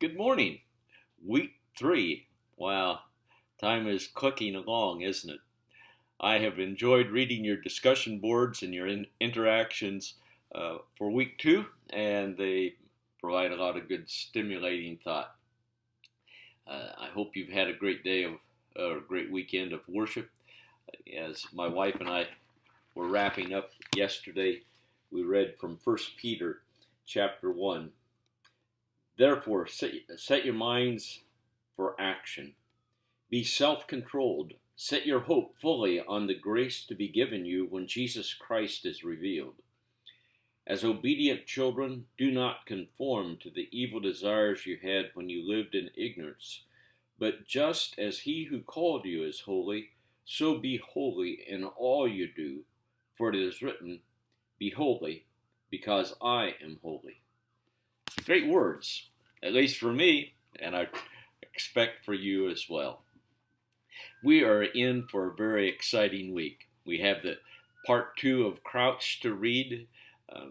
Good morning. Week 3. Wow, time is clicking along, isn't it? I have enjoyed reading your discussion boards and your interactions for week 2, and they provide a lot of good stimulating thought. I hope you've had a great day of a great weekend of worship. As my wife and I were wrapping up yesterday, we read from 1 Peter chapter 1. Therefore, set your minds for action. Be self-controlled. Set your hope fully on the grace to be given you when Jesus Christ is revealed. As obedient children, do not conform to the evil desires you had when you lived in ignorance, but just as he who called you is holy, so be holy in all you do, for it is written, be holy, because I am holy. Great words, at least for me, and I expect for you as well. We are in for a very exciting week. We have the part 2 of Crouch to read, a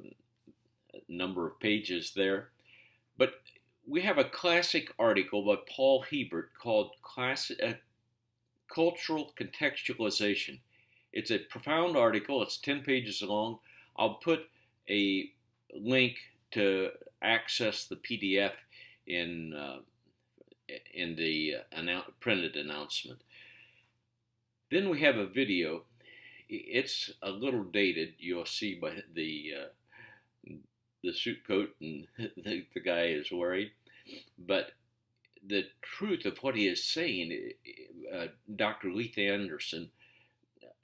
number of pages there. But we have a classic article by Paul Hiebert called Cultural Contextualization. It's a profound article. It's 10 pages long. I'll put a link to access the PDF in the printed announcement. Then we have a video. It's a little dated. You'll see by the suit coat and the guy is wearing, but the truth of what he is saying, Dr. Leith Anderson,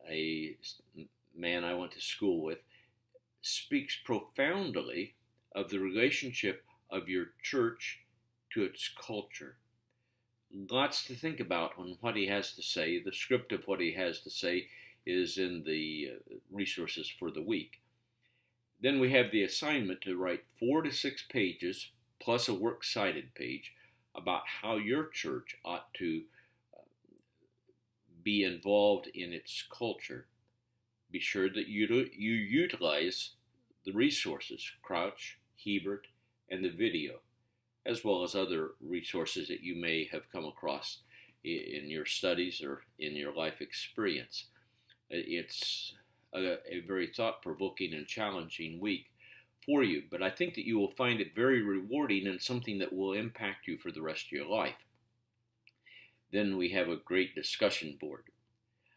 a man I went to school with, speaks profoundly of the relationship of your church to its culture. Lots to think about on what he has to say. The script of what he has to say is in the resources for the week. Then we have the assignment to write 4 to 6 pages plus a works cited page about how your church ought to be involved in its culture. Be sure that you utilize the resources, Crouch, Hiebert, and the video, as well as other resources that you may have come across in your studies or in your life experience. It's a very thought-provoking and challenging week for you, but I think that you will find it very rewarding and something that will impact you for the rest of your life. Then we have a great discussion board.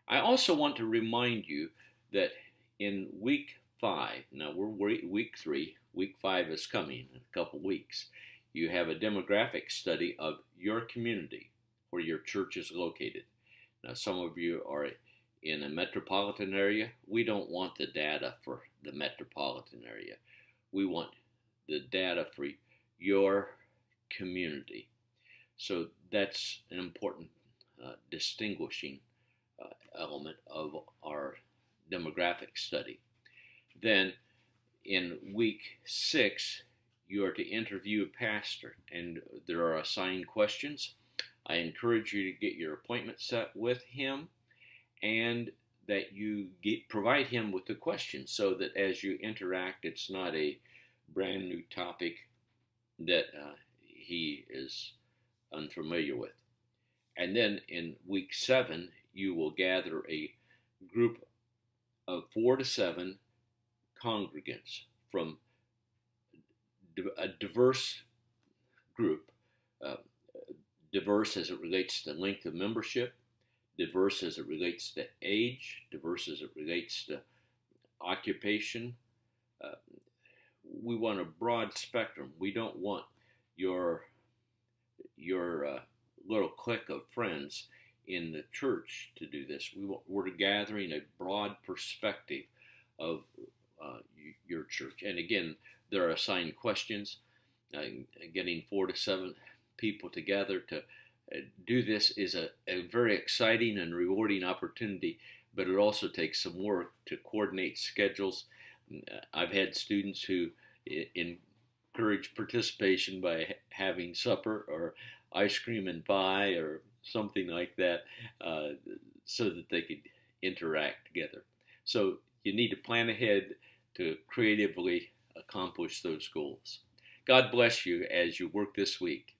I also want to remind you that in week 5, now we're week 3, week 5 is coming in a couple weeks, you have a demographic study of your community where your church is located. Now, some of you are in a metropolitan area. We don't want the data for the metropolitan area. We want the data for your community. So that's an important distinguishing element of our demographic study. Then in week 6, you are to interview a pastor, and there are assigned questions. I encourage you to get your appointment set with him, and that you provide him with the questions so that as you interact, it's not a brand new topic that he is unfamiliar with. And then in week 7, you will gather a group of 4 to 7 congregants from a diverse group, diverse as it relates to length of membership, diverse as it relates to age, diverse as it relates to occupation. We want a broad spectrum. We don't want your little clique of friends in the church to do this. We're gathering a broad perspective of your church. And again, there are assigned questions. Getting 4 to 7 people together to do this is a very exciting and rewarding opportunity, but it also takes some work to coordinate schedules. I've had students who encourage participation by having supper or ice cream and pie or something like that so that they could interact together. So you need to plan ahead to creatively accomplish those goals. God bless you as you work this week.